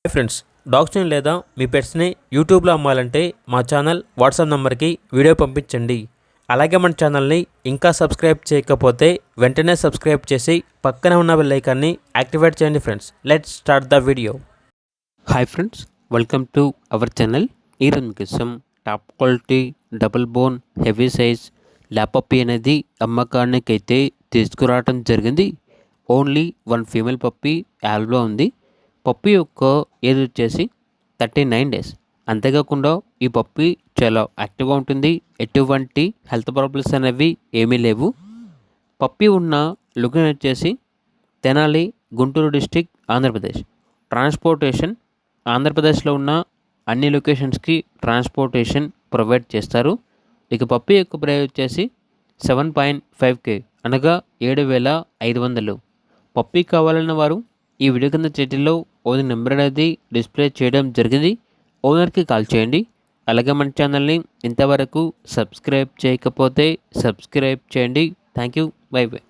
Hi friends, డాగ్స్ని లేదా మీ పెట్స్ని యూట్యూబ్లో అమ్మాలంటే మా ఛానల్ వాట్సాప్ నెంబర్కి వీడియో పంపించండి. అలాగే మన ఛానల్ని ఇంకా సబ్స్క్రైబ్ చేయకపోతే వెంటనే సబ్స్క్రైబ్ చేసి పక్కనే ఉన్న బెల్ ఐకాన్ని యాక్టివేట్ చేయండి. Friends, let's start the video. Hi friends, welcome to our channel. ఈరోజు మీకోసం top quality double bone heavy size lab puppy అనేది అమ్మకానికి అయితే తీసుకురావడం జరిగింది. Only one female puppy yellow ఉంది. పప్పీ యొక్క ఏజ్ వచ్చేసి 39 days. అంతేకాకుండా ఈ పప్పీ చాలా యాక్టివ్గా ఉంటుంది. ఎటువంటి హెల్త్ ప్రాబ్లమ్స్ అనేవి ఏమీ లేవు. పప్పీ ఉన్న లొకేషన్ వచ్చేసి తెనాలి, గుంటూరు డిస్టిక్, ఆంధ్రప్రదేశ్. ట్రాన్స్పోర్టేషన్ ఆంధ్రప్రదేశ్లో ఉన్న అన్ని లొకేషన్స్కి ట్రాన్స్పోర్టేషన్ ప్రొవైడ్ చేస్తారు. ఇక పప్పీ యొక్క ప్రైస్ వచ్చేసి 7.5K అనగా 7,500. పప్పీ కావాలన్న వారు ఈ వీడియో కింద టైటిల్లో ఓనర్ నెంబర్ అనేది డిస్ప్లే చేయడం జరిగింది. ఓనర్కి కాల్ చేయండి. అలాగే మన ఛానల్ని ఇంతవరకు సబ్స్క్రైబ్ చేయకపోతే సబ్స్క్రైబ్ చేయండి. Thank you. By by.